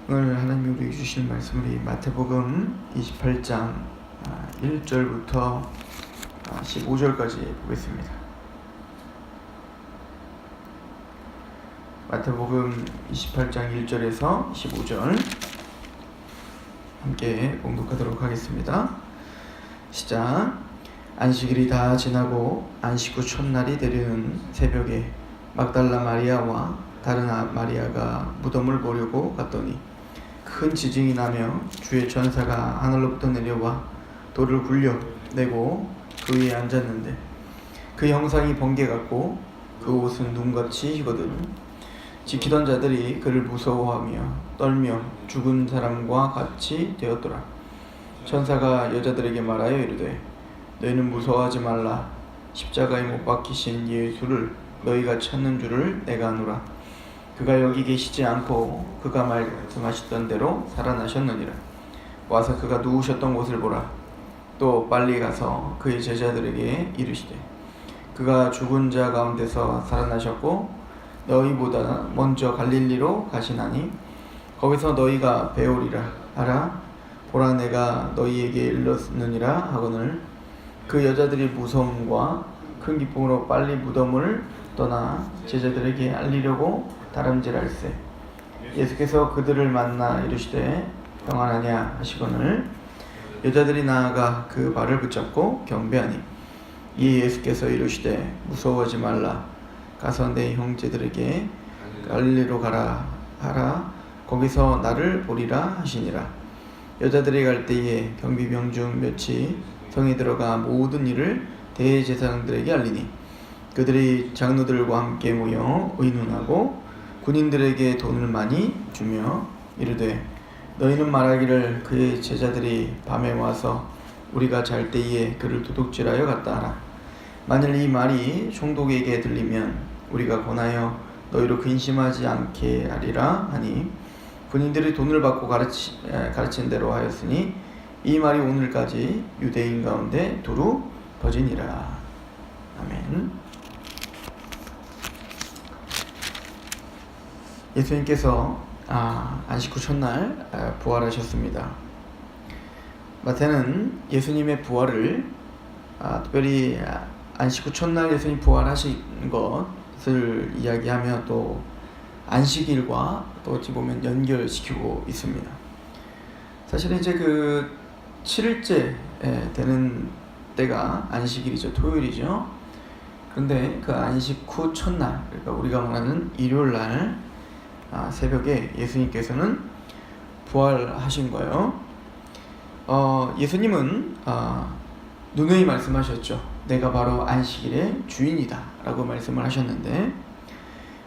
오늘 하나님이 우리에게 주시는 말씀을 마태복음 28장 1절부터 15절까지 보겠습니다. 마태복음 28장 1절에서 15절 함께 봉독하도록 하겠습니다. 시작. 안식일이 다 지나고 안식 후 첫날이 되려는 새벽에 막달라 마리아와 다른 마리아가 무덤을 보려고 갔더니 큰 지진이 나며 주의 천사가 하늘로부터 내려와 돌을 굴려내고 그 위에 앉았는데 그 형상이 번개 같고 그 옷은 눈같이 희거든. 지키던 자들이 그를 무서워하며 떨며 죽은 사람과 같이 되었더라. 천사가 여자들에게 말하여 이르되 너희는 무서워하지 말라. 십자가에 못 박히신 예수를 너희가 찾는 줄을 내가 아노라. 그가 여기 계시지 않고 그가 말씀하셨던 대로 살아나셨느니라. 와서 그가 누우셨던 곳을 보라. 또 빨리 가서 그의 제자들에게 이르시되 그가 죽은 자 가운데서 살아나셨고 너희보다 먼저 갈릴리로 가시나니 거기서 너희가 배우리라 하라. 보라, 내가 너희에게 일렀느니라 하거늘 그 여자들이 무서움과 큰 기쁨으로 빨리 무덤을 떠나 제자들에게 알리려고 다름질할세. 예수께서 그들을 만나 이르시되 평안하냐 하시거늘 여자들이 나아가 그 발을 붙잡고 경배하니 이에 예수께서 이르시되 무서워하지 말라. 가서 내 형제들에게 갈릴리로 가라 하라. 거기서 나를 보리라 하시니라. 여자들이 갈 때에 경비병 중 몇이 성에 들어가 모든 일을 대제사장들에게 알리니 그들이 장로들과 함께 모여 의논하고 군인들에게 돈을 많이 주며 이르되 너희는 말하기를 그의 제자들이 밤에 와서 우리가 잘 때에 그를 도둑질하여 갔다 하라. 만일 이 말이 총독에게 들리면 우리가 권하여 너희로 근심하지 않게 하리라 하니 군인들이 돈을 받고 가르친 대로 하였으니 이 말이 오늘까지 유대인 가운데 두루 퍼지니라. 아멘. 예수님께서 안식 후 첫날 부활하셨습니다. 마태는 예수님의 부활을 특별히 안식 후 첫날 예수님 부활하신 것을 이야기하며 또 안식일과 또 어찌 보면 연결시키고 있습니다. 사실은 이제 그 7일째 되는 때가 안식일이죠. 토요일이죠. 그런데 그 안식 후 첫날, 그러니까 우리가 말하는 일요일날 새벽에 예수님께서는 부활하신 거예요. 예수님은 누누이 말씀하셨죠. 내가 바로 안식일의 주인이다 라고 말씀을 하셨는데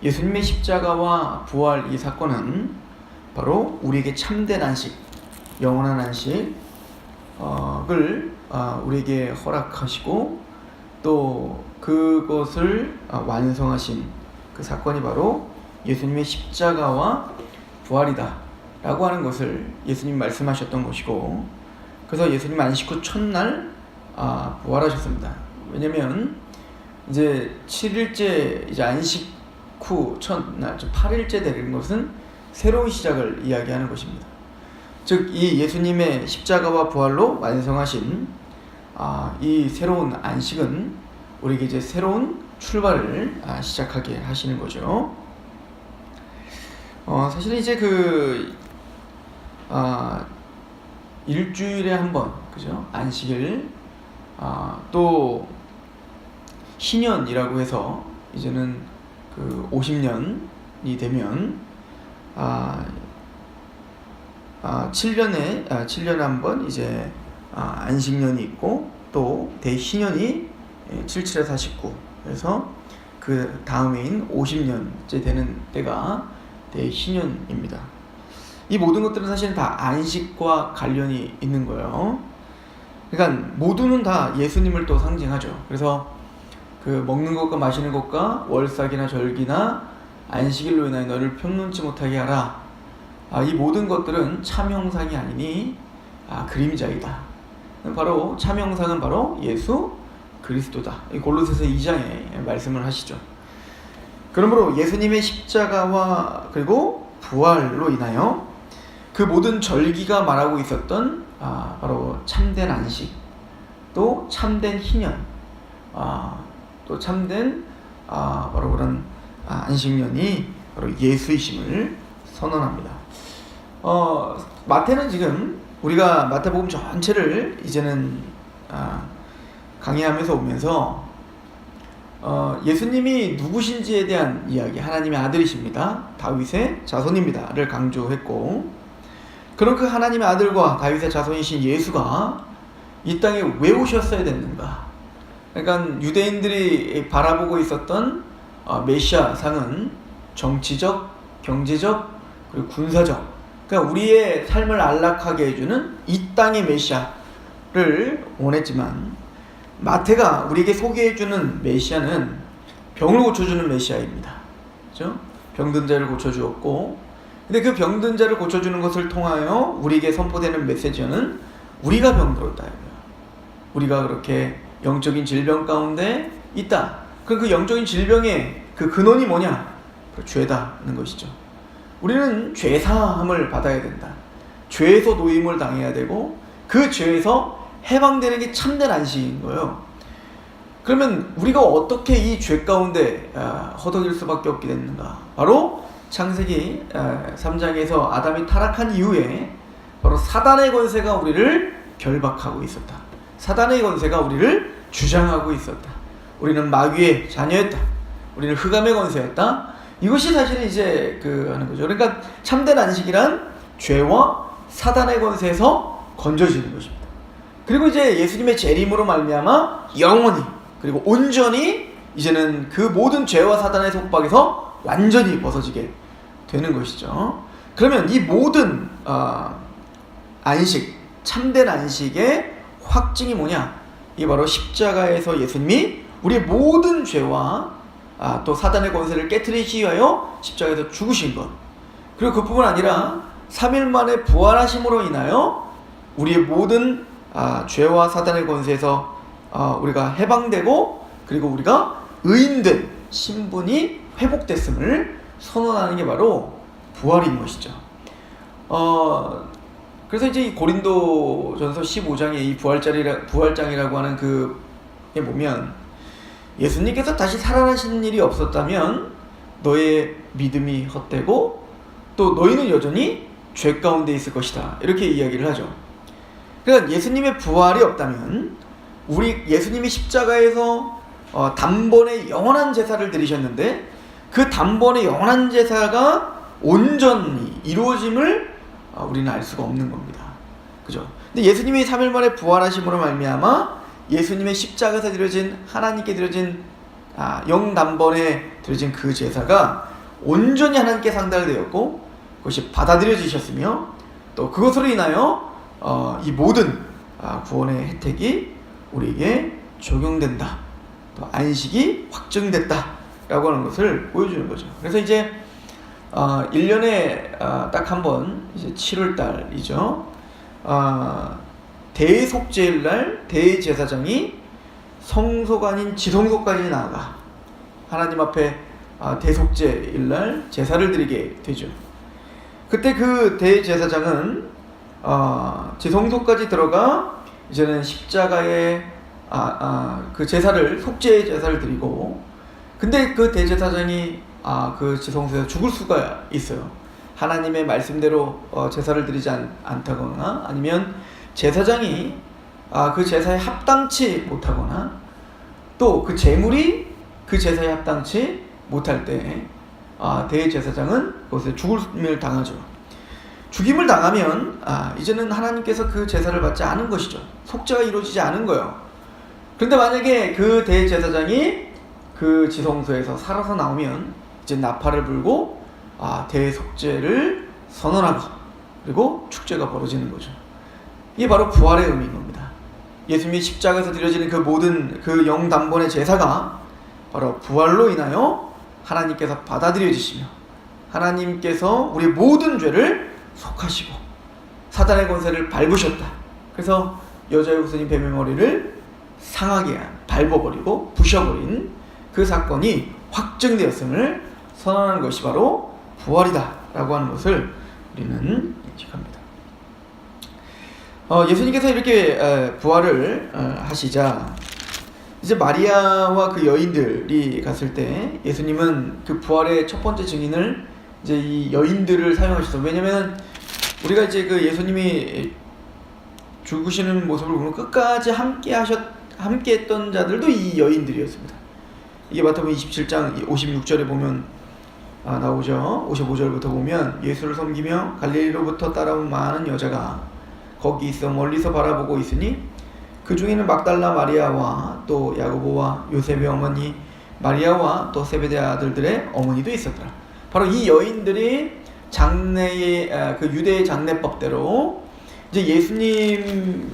예수님의 십자가와 부활 이 사건은 바로 우리에게 참된 안식, 영원한 안식을 우리에게 허락하시고 또 그것을 완성하신 그 사건이 바로 예수님의 십자가와 부활이다 라고 하는 것을 예수님 말씀하셨던 것이고, 그래서 예수님 안식 후 첫날 부활하셨습니다. 왜냐면 이제 7일째 이제 안식 후 첫날 8일째 되는 것은 새로운 시작을 이야기하는 것입니다. 즉 이 예수님의 십자가와 부활로 완성하신 이 새로운 안식은 우리에게 이제 새로운 출발을 시작하게 하시는 거죠. 사실 이제 일주일에 한 번, 그죠? 안식일, 또 희년이라고 해서 이제는 그 50년이 되면 7년에 한 번 이제 안식년이 있고 또 대희년이 77-49, 그래서 그 다음해인 50년째 되는 때가 대희년입니다. 이 모든 것들은 사실 다 안식과 관련이 있는 거예요. 그러니까 모두는 다 예수님을 또 상징하죠. 그래서 그 먹는 것과 마시는 것과 월삭이나 절기나 안식일로 인하여 너를 평론치 못하게 하라. 이 모든 것들은 참형상이 아니니 그림자이다. 바로 참형상은 바로 예수 그리스도다. 골로새서 2장에 말씀을 하시죠. 그러므로 예수님의 십자가와 그리고 부활로 인하여 그 모든 절기가 말하고 있었던 바로 참된 안식, 또 참된 희년, 또 참된 바로 그런 안식년이 바로 예수이심을 선언합니다. 마태는 지금 우리가 마태복음 전체를 이제는 강의하면서 오면서 예수님이 누구신지에 대한 이야기, 하나님의 아들이십니다, 다윗의 자손입니다를 강조했고, 그럼 그 하나님의 아들과 다윗의 자손이신 예수가 이 땅에 왜 오셨어야 됐는가? 그러니까 유대인들이 바라보고 있었던 메시아 상은 정치적, 경제적, 그리고 군사적, 그러니까 우리의 삶을 안락하게 해주는 이 땅의 메시아를 원했지만, 마태가 우리에게 소개해주는 메시아는 병을 고쳐주는 메시아입니다. 그렇죠? 병든 자를 고쳐주었고, 근데 그 병든 자를 고쳐주는 것을 통하여 우리에게 선포되는 메시지는 우리가 병들었다. 우리가 그렇게 영적인 질병 가운데 있다. 그 영적인 질병의 그 근원이 뭐냐? 죄다는 것이죠. 우리는 죄사함을 받아야 된다. 죄에서 노임을 당해야 되고, 그 죄에서 해방되는 게 참된 안식인 거예요. 그러면 우리가 어떻게 이 죄 가운데 허덕일 수밖에 없게 됐는가? 바로 창세기 3장에서 아담이 타락한 이후에 바로 사단의 권세가 우리를 결박하고 있었다. 사단의 권세가 우리를 주장하고 있었다. 우리는 마귀의 자녀였다. 우리는 흑암의 권세였다. 이것이 사실은 이제 하는 거죠. 그러니까 참된 안식이란 죄와 사단의 권세에서 건져지는 것입니다. 그리고 이제 예수님의 재림으로 말미암아 영원히, 그리고 온전히 이제는 그 모든 죄와 사단의 속박에서 완전히 벗어지게 되는 것이죠. 그러면 이 모든 안식, 참된 안식의 확증이 뭐냐? 이게 바로 십자가에서 예수님이 우리의 모든 죄와 또 사단의 권세를 깨트리시기 위하여 십자가에서 죽으신 것, 그리고 그뿐만 아니라 3일 만에 부활하심으로 인하여 우리의 모든 죄와 사단의 권세에서 우리가 해방되고, 그리고 우리가 의인된 신분이 회복됐음을 선언하는 게 바로 부활인 것이죠. 그래서 이제 이 고린도전서 15장에 이 부활장이라고 하는 그에 보면, 예수님께서 다시 살아나신 일이 없었다면 너의 믿음이 헛되고 또 너희는 여전히 죄 가운데 있을 것이다, 이렇게 이야기를 하죠. 그러니까 예수님의 부활이 없다면, 예수님이 십자가에서 단번에 영원한 제사를 드리셨는데, 그 단번에 영원한 제사가 온전히 이루어짐을 우리는 알 수가 없는 겁니다. 그죠? 근데 예수님이 3일 만에 부활하심으로 말미암아 예수님의 십자가에서 드려진, 하나님께 드려진 영단번에 드려진 그 제사가 온전히 하나님께 상달되었고, 그것이 받아들여지셨으며, 또 그것으로 인하여 이 모든 구원의 혜택이 우리에게 적용된다, 또 안식이 확정됐다 라고 하는 것을 보여주는 거죠. 그래서 이제 1년에 딱 한 번, 이제 7월달이죠. 대속죄일날 대제사장이 성소가 아닌 지성소까지 나아가 하나님 앞에 대속죄일날 제사를 드리게 되죠. 그때 그 대제사장은 지성소까지 들어가 이제는 십자가에 그 제사를, 속죄의 제사를 드리고, 근데 그 대제사장이 그 지성소에서 죽을 수가 있어요. 하나님의 말씀대로 제사를 드리지 않다거나, 아니면 제사장이 그 제사에 합당치 못하거나, 또 그 제물이 그 제사에 합당치 못할 때 대제사장은 그것에 죽음을 당하죠. 죽임을 당하면 이제는 하나님께서 그 제사를 받지 않은 것이죠. 속죄가 이루어지지 않은 거예요. 그런데 만약에 그 대제사장이 그 지성소에서 살아서 나오면 이제 나팔을 불고 대속죄를 선언하고, 그리고 축제가 벌어지는 거죠. 이게 바로 부활의 의미인 겁니다. 예수님이 십자가에서 드려지는 그 모든 그 영단번의 제사가 바로 부활로 인하여 하나님께서 받아들여지시며, 하나님께서 우리의 모든 죄를 속하시고 사단의 권세를 밟으셨다. 그래서 여자의 후손인 뱀의 머리를 상하게 밟아버리고 부셔버린 그 사건이 확정되었음을 선언하는 것이 바로 부활이다 라고 하는 것을 우리는 인식합니다. 예수님께서 이렇게 부활을 하시자 이제 마리아와 그 여인들이 갔을 때 예수님은 그 부활의 첫 번째 증인을 이제 이 여인들을 사용하셨어요. 왜냐면 우리가 이제 그 예수님이 죽으시는 모습을 보면 끝까지 함께 했던 자들도 이 여인들이었습니다. 이게 마태복음 27장 56절에 보면 나오죠. 55절부터 보면 예수를 섬기며 갈릴리로부터 따라온 많은 여자가 거기 있어 멀리서 바라보고 있으니 그 중에는 막달라 마리아와 또 야고보와 요셉의 어머니 마리아와 또 세베대 아들들의 어머니도 있었더라. 바로 이 여인들이 장례의 그 유대의 장례법대로 이제 예수님께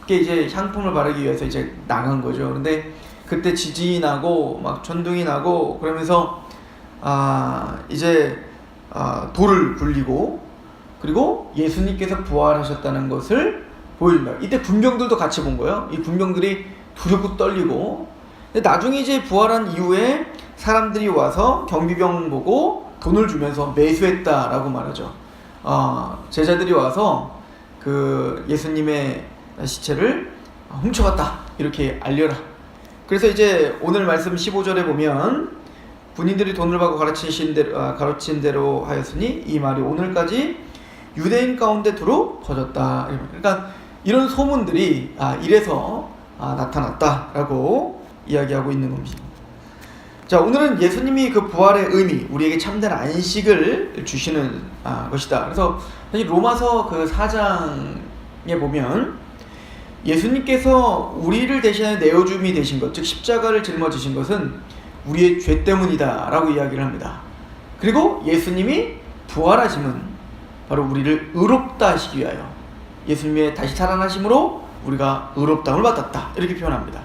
이제 향품을 바르기 위해서 이제 나간 거죠. 그런데 그때 지진이 나고 막 천둥이 나고 그러면서 이제 돌을 굴리고 그리고 예수님께서 부활하셨다는 것을 보여준다. 이때 군병들도 같이 본 거예요. 이 군병들이 두렵고 떨리고. 근데 나중에 이제 부활한 이후에 사람들이 와서 경비병 보고 돈을 주면서 매수했다라고 말하죠. 제자들이 와서 그 예수님의 시체를 훔쳐갔다 이렇게 알려라. 그래서 이제 오늘 말씀 15절에 보면 군인들이 돈을 받고 가르친 대로 하였으니 이 말이 오늘까지 유대인 가운데 두루 퍼졌다. 그러니까 이런 소문들이 이래서 나타났다라고 이야기하고 있는 겁니다. 자, 오늘은 예수님이 그 부활의 의미, 우리에게 참된 안식을 주시는 것이다. 그래서 사실 로마서 그 4장에 보면 예수님께서 우리를 대신하여 내어줌이 되신 것, 즉 십자가를 짊어지신 것은 우리의 죄 때문이다 라고 이야기를 합니다. 그리고 예수님이 부활하심은 바로 우리를 의롭다 하시기 위하여 예수님의 다시 살아나심으로 우리가 의롭다함을 받았다 이렇게 표현합니다.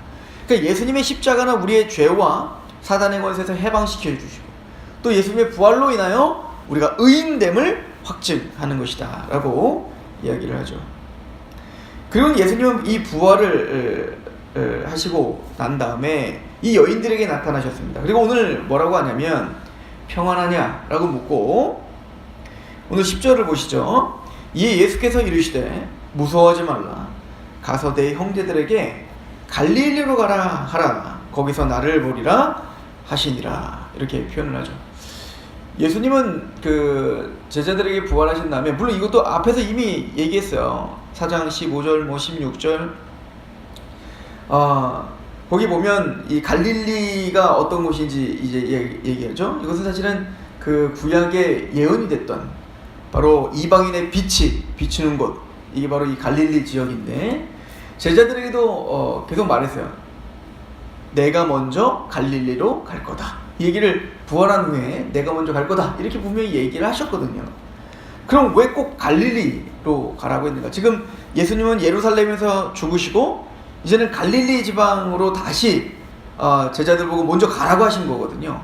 그러니까 예수님의 십자가는 우리의 죄와 사단의 권세에서 해방시켜 주시고 또 예수님의 부활로 인하여 우리가 의인됨을 확증하는 것이다 라고 이야기를 하죠. 그리고 예수님은 이 부활을 하시고 난 다음에 이 여인들에게 나타나셨습니다. 그리고 오늘 뭐라고 하냐면 평안하냐 라고 묻고 오늘 10절을 보시죠. 이에 예수께서 이르시되 무서워하지 말라. 가서 내 형제들에게 갈릴리로 가라 하라. 거기서 나를 보리라 하시니라. 이렇게 표현을 하죠. 예수님은 그 제자들에게 부활하신 다음에 물론 이것도 앞에서 이미 얘기했어요. 4장 15절 16절 거기 보면 이 갈릴리가 어떤 곳인지 이제 얘기하죠. 이것은 사실은 그 구약의 예언이 됐던 바로 이방인의 빛이 비추는 곳, 이게 바로 이 갈릴리 지역인데 제자들에게도 계속 말했어요. 내가 먼저 갈릴리로 갈 거다. 이 얘기를 부활한 후에 내가 먼저 갈 거다 이렇게 분명히 얘기를 하셨거든요. 그럼 왜 꼭 갈릴리로 가라고 했는가? 지금 예수님은 예루살렘에서 죽으시고 이제는 갈릴리 지방으로 다시 제자들 보고 먼저 가라고 하신 거거든요.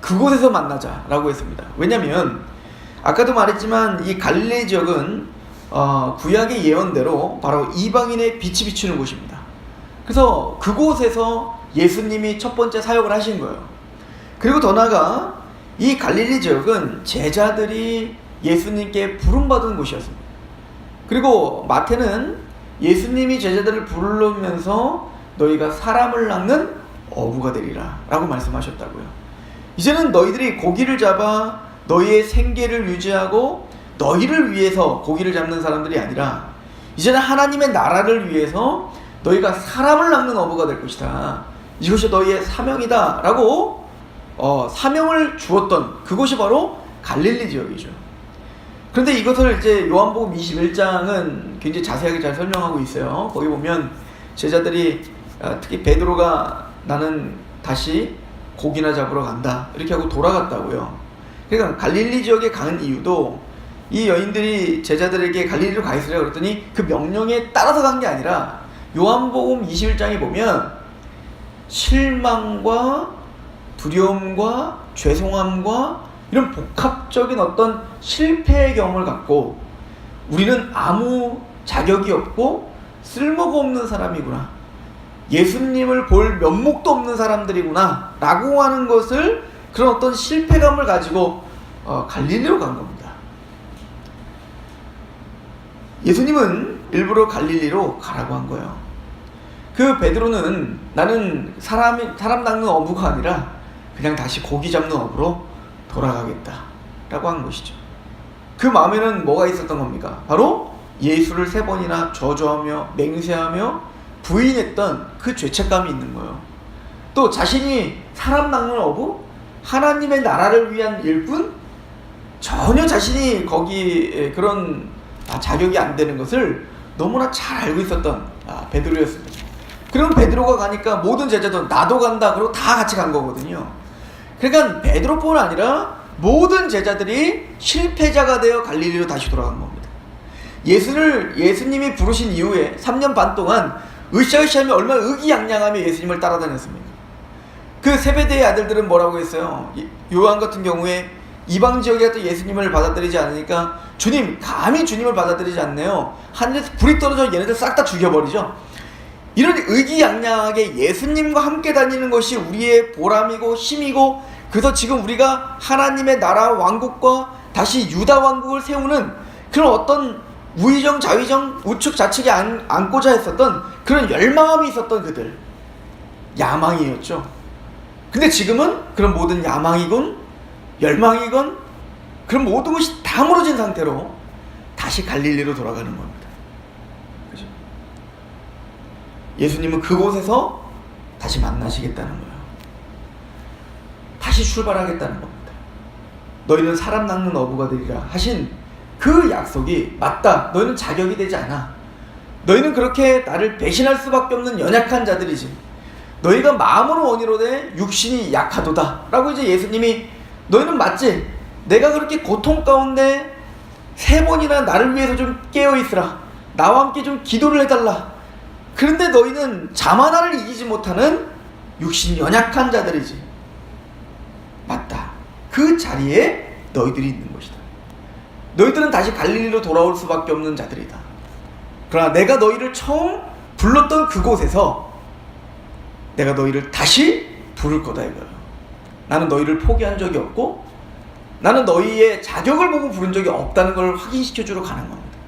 그곳에서 만나자라고 했습니다. 왜냐하면 아까도 말했지만 이 갈릴리 지역은 구약의 예언대로 바로 이방인의 빛이 비추는 곳입니다. 그래서 그곳에서 예수님이 첫 번째 사역을 하신 거예요. 그리고 더 나아가 이 갈릴리 지역은 제자들이 예수님께 부름받은 곳이었습니다. 그리고 마태는 예수님이 제자들을 부르면서 너희가 사람을 낚는 어부가 되리라 라고 말씀하셨다고요. 이제는 너희들이 고기를 잡아 너희의 생계를 유지하고 너희를 위해서 고기를 잡는 사람들이 아니라 이제는 하나님의 나라를 위해서 너희가 사람을 낚는 어부가 될 것이다. 이것이 너희의 사명이다 라고 사명을 주었던 그곳이 바로 갈릴리 지역이죠. 그런데 이것을 이제 요한복음 21장은 굉장히 자세하게 잘 설명하고 있어요. 거기 보면 제자들이 특히 베드로가 나는 다시 고기나 잡으러 간다 이렇게 하고 돌아갔다고요. 그러니까 갈릴리 지역에 가는 이유도 이 여인들이 제자들에게 갈릴리로 가 있으라 그랬더니 그 명령에 따라서 간 게 아니라 요한복음 21장에 보면 실망과 두려움과 죄송함과 이런 복합적인 어떤 실패의 경험을 갖고 우리는 아무 자격이 없고 쓸모가 없는 사람이구나, 예수님을 볼 면목도 없는 사람들이구나 라고 하는 것을 그런 어떤 실패감을 가지고 갈릴리로 간 겁니다. 예수님은 일부러 갈릴리로 가라고 한 거예요. 그 베드로는 나는 사람 낚는 어부가 아니라 그냥 다시 고기 잡는 어부로 돌아가겠다 라고 한 것이죠. 그 마음에는 뭐가 있었던 겁니까? 바로 예수를 3번이나 저주하며 맹세하며 부인했던 그 죄책감이 있는 거예요. 또 자신이 사람 낚는 어부, 하나님의 나라를 위한 일꾼, 전혀 자신이 거기 그런 자격이 안 되는 것을 너무나 잘 알고 있었던 베드로였습니다. 그럼 베드로가 가니까 모든 제자도 나도 간다 그러고 다 같이 간 거거든요. 그러니까 베드로뿐 아니라 모든 제자들이 실패자가 되어 갈릴리로 다시 돌아간 겁니다. 예수님이 부르신 이후에 3년 반 동안 으쌰으쌰하며 얼마나 의기양양하며 예수님을 따라다녔습니까? 그 세베대의 아들들은 뭐라고 했어요? 요한 같은 경우에 이방 지역에 또 예수님을 받아들이지 않으니까 주님, 감히 주님을 받아들이지 않네요. 하늘에서 불이 떨어져 얘네들 싹 다 죽여버리죠. 이런 의기양양하게 예수님과 함께 다니는 것이 우리의 보람이고 힘이고, 그래서 지금 우리가 하나님의 나라 왕국과 다시 유다 왕국을 세우는 그런 어떤 우의정 자의정 우측 좌측에 앉고자 했었던 그런 열망함이 있었던 그들, 야망이었죠. 근데 지금은 그런 모든 야망이건 열망이건 그런 모든 것이 다 무너진 상태로 다시 갈릴리로 돌아가는 겁니다. 그죠? 예수님은 그곳에서 다시 만나시겠다는 거예요. 다시 출발하겠다는 겁니다. 너희는 사람 낚는 어부가 되리라 하신 그 약속이 맞다. 너희는 자격이 되지 않아. 너희는 그렇게 나를 배신할 수밖에 없는 연약한 자들이지. 너희가 마음으로 원이로되 육신이 약하도다 라고 이제 예수님이, 너희는 맞지? 내가 그렇게 고통 가운데 3번이나 나를 위해서 좀 깨어있으라, 나와 함께 좀 기도를 해달라. 그런데 너희는 자만화를 이기지 못하는 육신이 연약한 자들이지. 맞다. 그 자리에 너희들이 있는 것이다. 너희들은 다시 갈릴리로 돌아올 수밖에 없는 자들이다. 그러나 내가 너희를 처음 불렀던 그곳에서 내가 너희를 다시 부를 거다 이거예요. 나는 너희를 포기한 적이 없고 나는 너희의 자격을 보고 부른 적이 없다는 걸 확인시켜주러 가는 겁니다.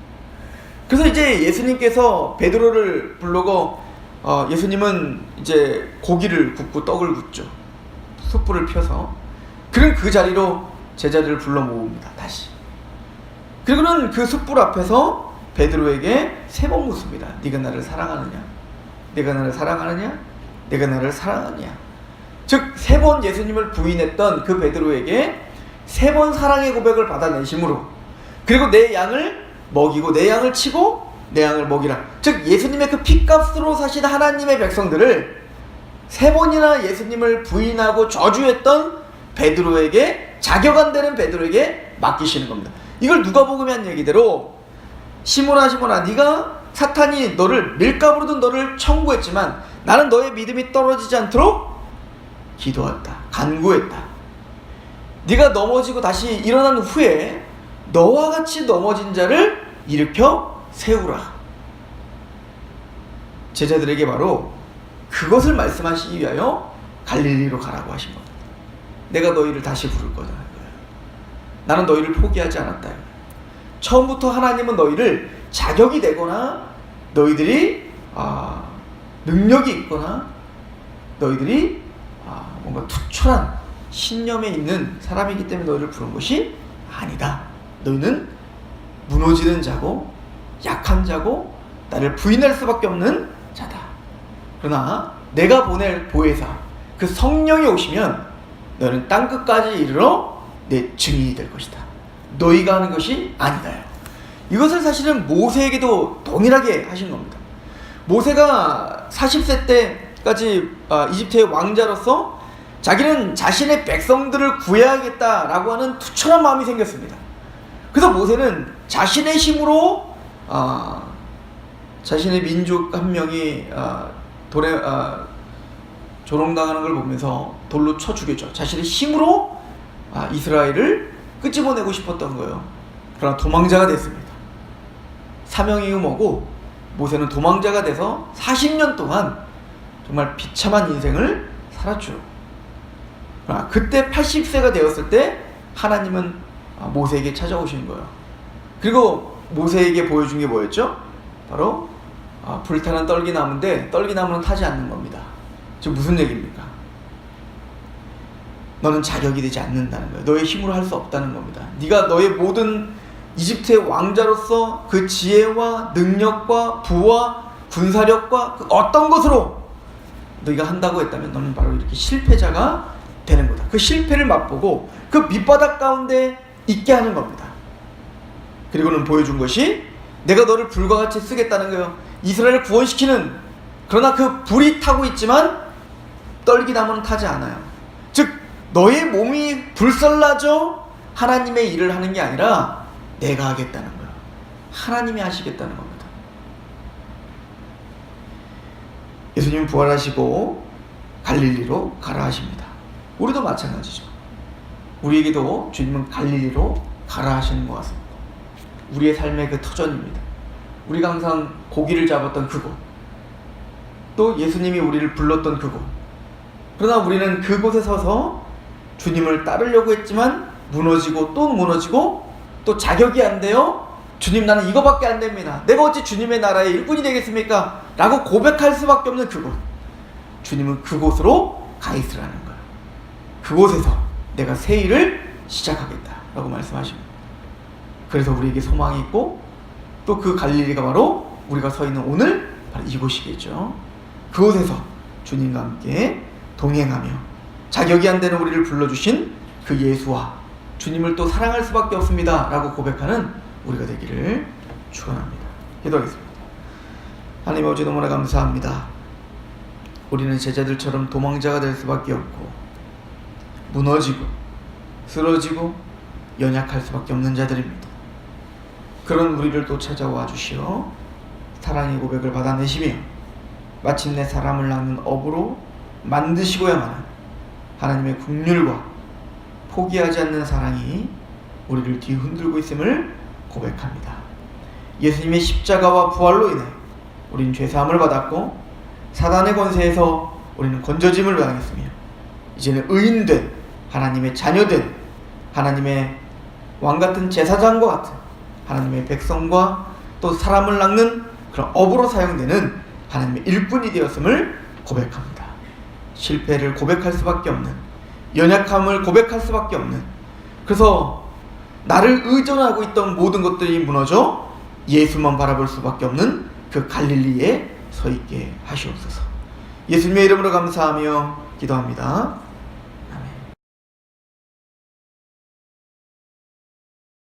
그래서 이제 예수님께서 베드로를 부르고 예수님은 이제 고기를 굽고 떡을 굽죠. 숯불을 펴서. 그럼 그 자리로 제자들을 불러 모읍니다. 다시. 그리고는 그 숯불 앞에서 베드로에게 3번 묻습니다. 네가 나를 사랑하느냐? 네가 나를 사랑하느냐? 네가 나를 사랑하느냐? 즉 3번 예수님을 부인했던 그 베드로에게 3번 사랑의 고백을 받아내심으로, 그리고 내 양을 먹이고 내 양을 치고 내 양을 먹이라. 즉 예수님의 그 핏값으로 사신 하나님의 백성들을 3번이나 예수님을 부인하고 저주했던 베드로에게, 자격 안 되는 베드로에게 맡기시는 겁니다. 이걸 누가복음에 한 얘기대로 시몬아 시몬아, 네가 사탄이 너를 밀가부르던 너를 청구했지만 나는 너의 믿음이 떨어지지 않도록 기도했다, 간구했다. 네가 넘어지고 다시 일어난 후에 너와 같이 넘어진 자를 일으켜 세우라. 제자들에게 바로 그것을 말씀하시기 위하여 갈릴리로 가라고 하신 겁니다. 내가 너희를 다시 부를 거다. 나는 너희를 포기하지 않았다. 처음부터 하나님은 너희를 자격이 되거나 너희들이 능력이 있거나 너희들이 뭔가 투철한 신념에 있는 사람이기 때문에 너희를 부른 것이 아니다. 너희는 무너지는 자고 약한 자고 나를 부인할 수밖에 없는 자다. 그러나 내가 보낼 보혜사 그 성령이 오시면 너는 땅끝까지 이르러 내 증인이 될 것이다. 너희가 하는 것이 아니다. 이것을 사실은 모세에게도 동일하게 하신 겁니다. 모세가 40세 때까지 이집트의 왕자로서 자기는 자신의 백성들을 구해야겠다라고 하는 투철한 마음이 생겼습니다. 그래서 모세는 자신의 힘으로 자신의 민족 한 명이 돌에 조롱당하는 걸 보면서 돌로 쳐 죽였죠. 자신의 힘으로 이스라엘을 끄집어내고 싶었던 거예요. 그러나 도망자가 됐습니다. 사명이 뭐고 모세는 도망자가 돼서 40년 동안 정말 비참한 인생을 살았죠. 그러나 그때 80세가 되었을 때 하나님은 모세에게 찾아오신 거예요. 그리고 모세에게 보여준 게 뭐였죠? 바로 불타는 떨기나무인데 떨기나무는 타지 않는 겁니다. 지금 무슨 얘기입니까? 너는 자격이 되지 않는다는 거예요. 너의 힘으로 할 수 없다는 겁니다. 네가 너의 모든 이집트의 왕자로서 그 지혜와 능력과 부와 군사력과 그 어떤 것으로 너희가 한다고 했다면 너는 바로 이렇게 실패자가 되는 거다. 그 실패를 맛보고 그 밑바닥 가운데 있게 하는 겁니다. 그리고는 보여준 것이 내가 너를 불과 같이 쓰겠다는 거예요. 이스라엘을 구원시키는, 그러나 그 불이 타고 있지만 떨기나무는 타지 않아요. 즉 너의 몸이 불살라져 하나님의 일을 하는 게 아니라 내가 하겠다는 거예요. 하나님이 하시겠다는 겁니다. 예수님은 부활하시고 갈릴리로 가라 하십니다. 우리도 마찬가지죠. 우리에게도 주님은 갈릴리로 가라 하시는 것 같습니다. 우리의 삶의 그 터전입니다. 우리가 항상 고기를 잡았던 그곳, 또 예수님이 우리를 불렀던 그곳. 그러나 우리는 그곳에 서서 주님을 따르려고 했지만 무너지고 또 무너지고 또 자격이 안 돼요. 주님, 나는 이거밖에 안 됩니다. 내가 어찌 주님의 나라의 일꾼이 되겠습니까? 라고 고백할 수밖에 없는 그곳. 주님은 그곳으로 가 있으라는 거예요. 그곳에서 내가 새 일을 시작하겠다 라고 말씀하십니다. 그래서 우리에게 소망이 있고 또 그 갈릴리가 바로 우리가 서 있는 오늘 바로 이곳이겠죠. 그곳에서 주님과 함께 동행하며 자격이 안 되는 우리를 불러주신 그 예수와 주님을 또 사랑할 수밖에 없습니다 라고 고백하는 우리가 되기를 축원합니다. 기도하겠습니다. 하나님 아버지, 너무나 감사합니다. 우리는 제자들처럼 도망자가 될 수밖에 없고 무너지고 쓰러지고 연약할 수밖에 없는 자들입니다. 그런 우리를 또 찾아와 주시어 사랑의 고백을 받아내시며 마침내 사람을 낳는 업으로 만드시고야만 하는 하나님의 긍휼과 포기하지 않는 사랑이 우리를 뒤흔들고 있음을 고백합니다. 예수님의 십자가와 부활로 인해 우리는 죄사함을 받았고 사단의 권세에서 우리는 건져짐을 당했으며 이제는 의인된 하나님의 자녀된 하나님의 왕같은 제사장과 같은 하나님의 백성과 또 사람을 낚는 그런 업으로 사용되는 하나님의 일꾼이 되었음을 고백합니다. 실패를 고백할 수밖에 없는, 연약함을 고백할 수밖에 없는, 그래서 나를 의존하고 있던 모든 것들이 무너져 예수만 바라볼 수밖에 없는 그 갈릴리에 서 있게 하시옵소서. 예수님의 이름으로 감사하며 기도합니다.